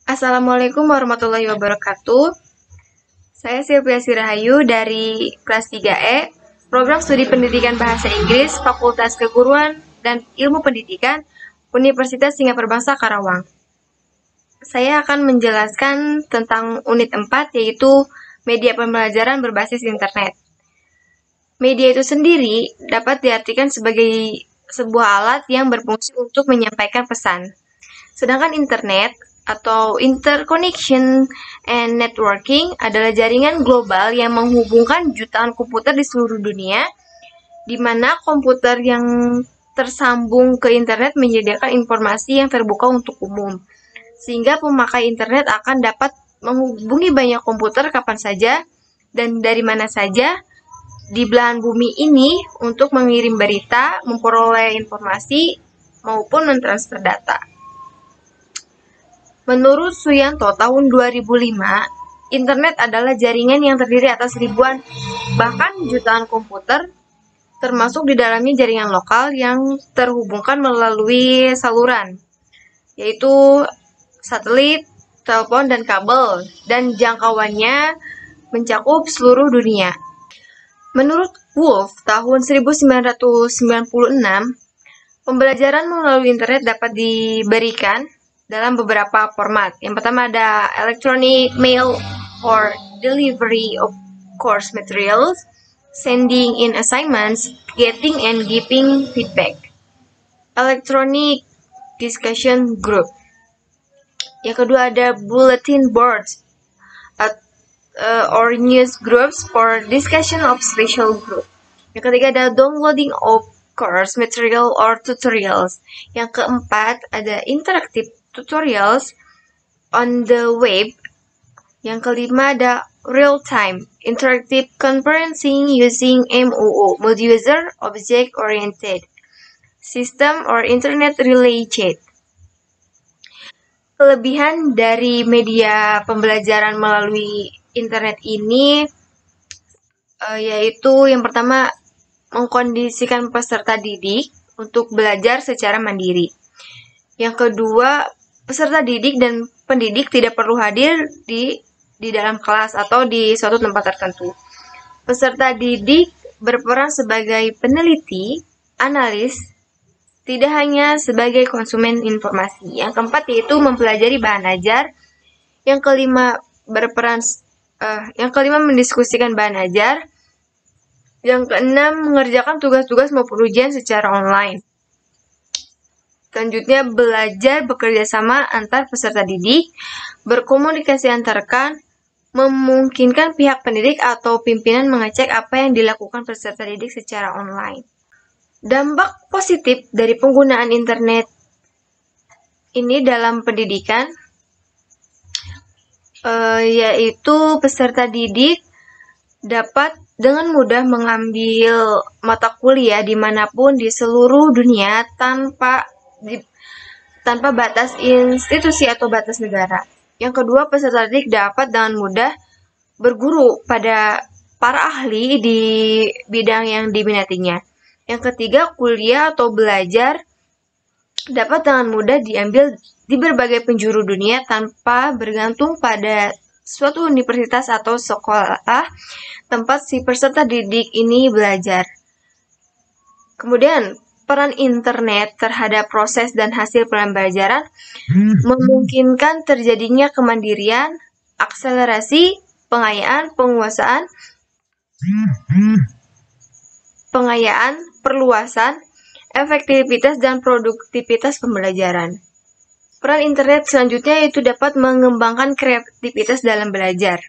Assalamualaikum warahmatullahi wabarakatuh. Saya Silvia Sirahayu dari kelas 3E, Program Studi Pendidikan Bahasa Inggris, Fakultas Keguruan dan Ilmu Pendidikan, Universitas Singapura Bangsa Karawang. Saya akan menjelaskan tentang unit 4, yaitu media pembelajaran berbasis internet. Media itu sendiri dapat diartikan sebagai sebuah alat yang berfungsi untuk menyampaikan pesan. Sedangkan internet atau interconnection and networking adalah jaringan global yang menghubungkan jutaan komputer di seluruh dunia, di mana komputer yang tersambung ke internet menyediakan informasi yang terbuka untuk umum, sehingga pemakai internet akan dapat menghubungi banyak komputer kapan saja dan dari mana saja di belahan bumi ini untuk mengirim berita, memperoleh informasi, maupun mentransfer data. Menurut Suyanto tahun 2005, internet adalah jaringan yang terdiri atas ribuan, bahkan jutaan komputer, termasuk di dalamnya jaringan lokal yang terhubungkan melalui saluran, yaitu satelit, telepon, dan kabel, dan jangkauannya mencakup seluruh dunia. Menurut Wolf tahun 1996, pembelajaran melalui internet dapat diberikan dalam beberapa format. Yang pertama ada electronic mail for delivery of course materials, sending in assignments, getting and giving feedback. Electronic discussion group. Yang kedua ada bulletin boards or news groups for discussion of special group. Yang ketiga ada downloading of course material or tutorials. Yang keempat ada interactive tutorials on the web. Yang kelima ada real-time interactive conferencing using MOO, multi-user object oriented system or internet relay chat. Kelebihan dari media pembelajaran melalui internet ini yaitu yang pertama mengkondisikan peserta didik untuk belajar secara mandiri. Yang kedua, peserta didik dan pendidik tidak perlu hadir di dalam kelas atau di suatu tempat tertentu. Peserta didik berperan sebagai peneliti, analis, tidak hanya sebagai konsumen informasi. Yang keempat yaitu mempelajari bahan ajar. Yang kelima mendiskusikan bahan ajar. Yang keenam mengerjakan tugas-tugas maupun ujian secara online. Selanjutnya, belajar bekerja sama antar peserta didik, berkomunikasi antar rekan, memungkinkan pihak pendidik atau pimpinan mengecek apa yang dilakukan peserta didik secara online. Dampak positif dari penggunaan internet ini dalam pendidikan yaitu peserta didik dapat dengan mudah mengambil mata kuliah dimanapun di seluruh dunia tanpa batas institusi atau batas negara. Yang kedua, peserta didik dapat dengan mudah berguru pada para ahli di bidang yang diminatinya. Yang ketiga, kuliah atau belajar dapat dengan mudah diambil di berbagai penjuru dunia tanpa bergantung pada suatu universitas atau sekolah tempat si peserta didik ini belajar. Kemudian, peran internet terhadap proses dan hasil pembelajaran memungkinkan terjadinya kemandirian, akselerasi, pengayaan, perluasan, efektivitas, dan produktivitas pembelajaran. Peran internet selanjutnya yaitu dapat mengembangkan kreativitas dalam belajar.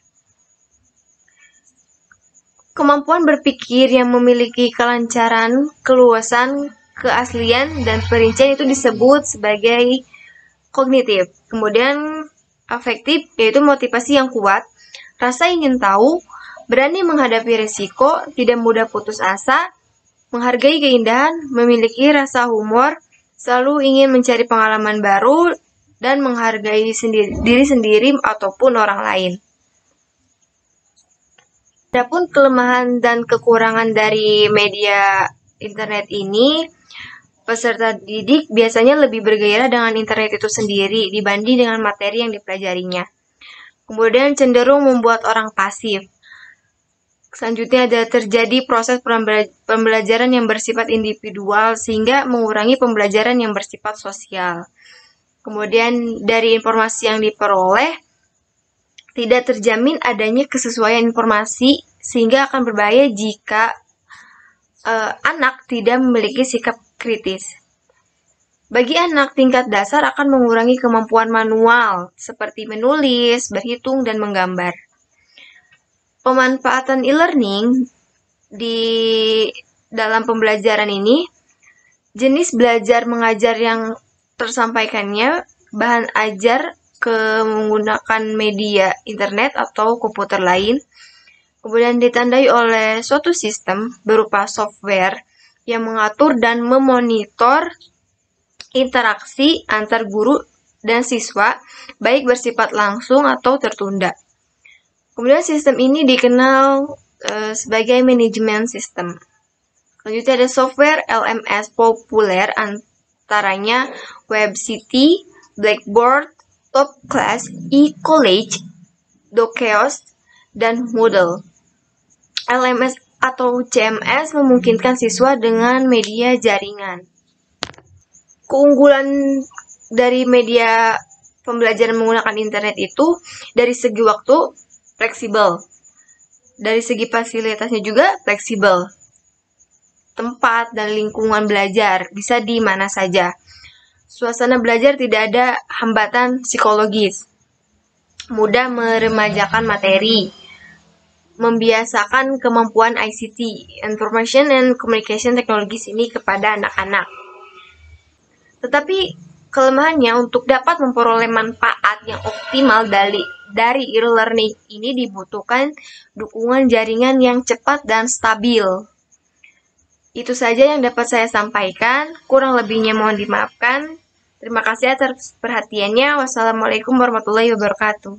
Kemampuan berpikir yang memiliki kelancaran, keluasan, keaslian, dan perincian itu disebut sebagai kognitif. Kemudian afektif yaitu motivasi yang kuat, rasa ingin tahu, berani menghadapi risiko, tidak mudah putus asa, menghargai keindahan, memiliki rasa humor, selalu ingin mencari pengalaman baru, dan menghargai diri sendiri ataupun orang lain. Adapun kelemahan dan kekurangan dari media internet ini, Peserta didik biasanya lebih bergairah dengan internet itu sendiri dibanding dengan materi yang dipelajarinya. Kemudian cenderung membuat orang pasif. Selanjutnya ada terjadi proses pembelajaran yang bersifat individual sehingga mengurangi pembelajaran yang bersifat sosial. Kemudian dari informasi yang diperoleh, tidak terjamin adanya kesesuaian informasi sehingga akan berbahaya jika anak tidak memiliki sikap kritis. Bagi anak, tingkat dasar akan mengurangi kemampuan manual seperti menulis, berhitung, dan menggambar. Pemanfaatan e-learning di dalam pembelajaran ini, jenis belajar mengajar yang tersampaikannya, bahan ajar menggunakan media internet atau komputer lain, kemudian ditandai oleh suatu sistem berupa software yang mengatur dan memonitor interaksi antar guru dan siswa, baik bersifat langsung atau tertunda. Kemudian sistem ini dikenal sebagai manajemen sistem. Selanjutnya ada software LMS populer, antaranya WebCity, Blackboard, Topclass, eCollege, Dokeos, dan Moodle. LMS atau CMS memungkinkan siswa dengan media jaringan. Keunggulan dari media pembelajaran menggunakan internet itu dari segi waktu fleksibel, dari segi fasilitasnya juga fleksibel. Tempat dan lingkungan belajar bisa di mana saja. Suasana belajar tidak ada hambatan psikologis. Mudah meremajakan materi. Membiasakan kemampuan ICT, Information and Communication Technologies ini kepada anak-anak. Tetapi kelemahannya untuk dapat memperoleh manfaat yang optimal dari e-learning ini dibutuhkan dukungan jaringan yang cepat dan stabil. Itu saja yang dapat saya sampaikan, kurang lebihnya mohon dimaafkan. Terima kasih atas perhatiannya. Wassalamualaikum warahmatullahi wabarakatuh.